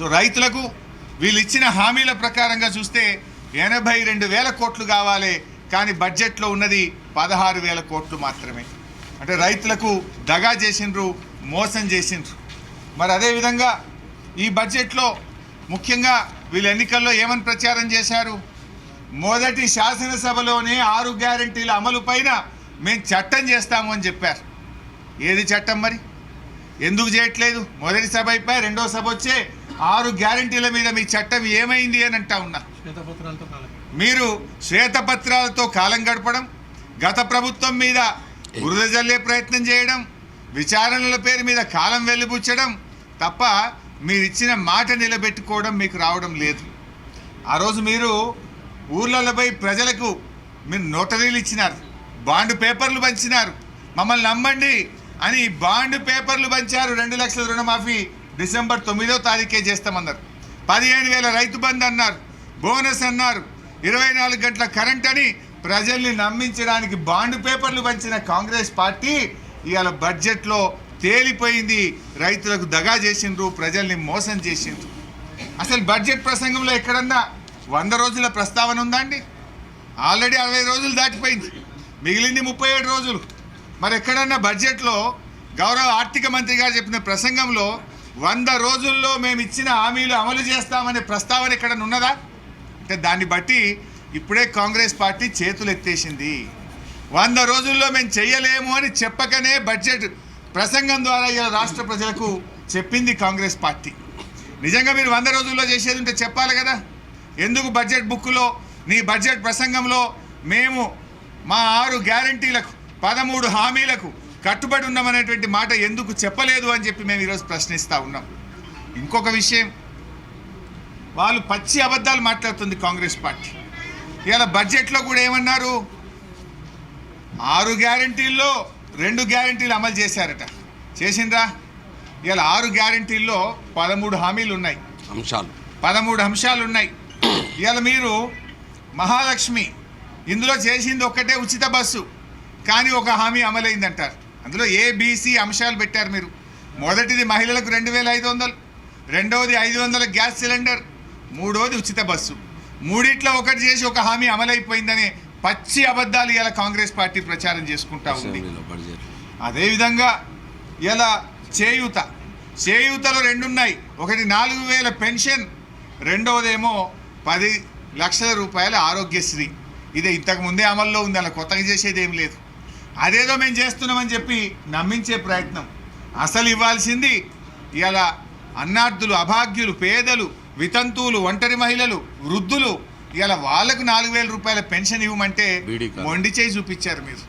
So రైతులకు వీళ్ళు ఇచ్చిన హామీల ప్రకారంగా చూస్తే 82,000 కోట్లు కావాలి, కానీ బడ్జెట్లో ఉన్నది 16,000 కోట్లు మాత్రమే. అంటే రైతులకు దగా చేసిండ్రు, మోసం చేసిండ్రు. మరి అదేవిధంగా ఈ బడ్జెట్లో ముఖ్యంగా వీళ్ళు ఎన్నికల్లో ఏమని ప్రచారం చేశారు? మొదటి శాసనసభలోనే 6 గ్యారెంటీల అమలు పైన మేము చట్టం చేస్తాము అని చెప్పారు. ఏది చట్టం మరి? ఎందుకు చేయట్లేదు? మొదటి సభ అయిపోయి రెండో సభ వచ్చే 6 గ్యారెంటీల మీద మీ చట్టం ఏమైంది అని అంటా ఉన్నా. మీరు శ్వేతపత్రాలతో కాలం గడపడం, గత ప్రభుత్వం మీద బురద జల్లే ప్రయత్నం చేయడం, విచారణల పేరు మీద కాలం వెలిబుచ్చడం తప్ప మీరు ఇచ్చిన మాట నిలబెట్టుకోవడం మీకు రావడం లేదు. ఆ రోజు మీరు ఊర్లలోపై ప్రజలకు మీరు నోటరీలు ఇచ్చినారు, బాండ్ పేపర్లు పంచినారు, మమ్మల్ని నమ్మండి అని బాండ్ పేపర్లు పంచారు. 2 లక్షల రుణమాఫీ డిసెంబర్ 9వ తారీఖే చేస్తామన్నారు. 15,000 రైతు బంధు అన్నారు, బోనస్ అన్నారు, 24 గంటల కరెంట్ అని ప్రజల్ని నమ్మించడానికి బాండ్ పేపర్లు పంచిన కాంగ్రెస్ పార్టీ ఇవాళ బడ్జెట్లో తేలిపోయింది. రైతులకు దగా చేసిండ్రు, ప్రజల్ని మోసం చేసిండ్రు. అసలు బడ్జెట్ ప్రసంగంలో ఎక్కడన్నా 100 రోజుల ప్రస్తావన ఉందా అండి? ఆల్రెడీ 60 రోజులు దాటిపోయింది, మిగిలింది 37 రోజులు. మరి ఎక్కడన్నా బడ్జెట్లో గౌరవ ఆర్థిక మంత్రి గారు చెప్పిన ప్రసంగంలో 100 రోజుల్లో మేము ఇచ్చిన హామీలు అమలు చేస్తామనే ప్రస్తావన ఎక్కడన్నా ఉన్నదా? అంటే దాన్ని బట్టి ఇప్పుడే కాంగ్రెస్ పార్టీ చేతులు ఎత్తేసింది. 100 రోజుల్లో మేము చెయ్యలేము అని చెప్పకనే బడ్జెట్ ప్రసంగం ద్వారా ఇలా రాష్ట్ర ప్రజలకు చెప్పింది కాంగ్రెస్ పార్టీ. నిజంగా మీరు 100 రోజుల్లో చేసేది ఉంటే చెప్పాలి కదా. ఎందుకు బడ్జెట్ బుక్లో నీ బడ్జెట్ ప్రసంగంలో మేము మా 6 గ్యారంటీలకు 13 హామీలకు కట్టుబడి ఉన్నామనేటువంటి మాట ఎందుకు చెప్పలేదు అని చెప్పి మేము ఈరోజు ప్రశ్నిస్తూ ఉన్నాం. ఇంకొక విషయం, వాళ్ళు పచ్చి అబద్ధాలు మాట్లాడుతుంది కాంగ్రెస్ పార్టీ. ఇవాళ బడ్జెట్లో కూడా ఏమన్నారు? 6 గ్యారంటీల్లో 2 గ్యారంటీలు అమలు చేశారట. చేసిండ్రా? ఇవాళ 6 గ్యారంటీల్లో 13 హామీలు ఉన్నాయి, 13 అంశాలు ఉన్నాయి. ఇవాళ మీరు మహాలక్ష్మి ఇందులో చేసింది ఒక్కటే ఉచిత బస్సు, కానీ ఒక హామీ అమలైందంటారు. అందులో ఏబిసి అంశాలు పెట్టారు మీరు. మొదటిది మహిళలకు 2,500, రెండవది 500 గ్యాస్ సిలిండర్, మూడవది ఉచిత బస్సు. మూడిట్లో ఒకటి చేసి ఒక హామీ అమలైపోయిందనే పచ్చి అబద్ధాలు ఇలా కాంగ్రెస్ పార్టీ ప్రచారం చేసుకుంటా ఉంది. అదేవిధంగా ఇలా చేయూతలో 2 ఉన్నాయి. ఒకటి 4,000 పెన్షన్, రెండవదేమో 10 లక్షల రూపాయల ఆరోగ్యశ్రీ. ఇదే ఇంతకు ముందే అమల్లో ఉంది, అలా కొత్తగా చేసేది ఏం లేదు. అదేదో మేము చేస్తున్నామని చెప్పి నమ్మించే ప్రయత్నం. అసలు ఇవ్వాల్సింది ఇలా అన్నార్థులు, అభాగ్యులు, పేదలు, వితంతువులు, ఒంటరి మహిళలు, వృద్ధులు, ఇలా వాళ్ళకు 4,000 రూపాయల పెన్షన్ ఇవ్వమంటే మొండి చేయి చూపించారు మీరు.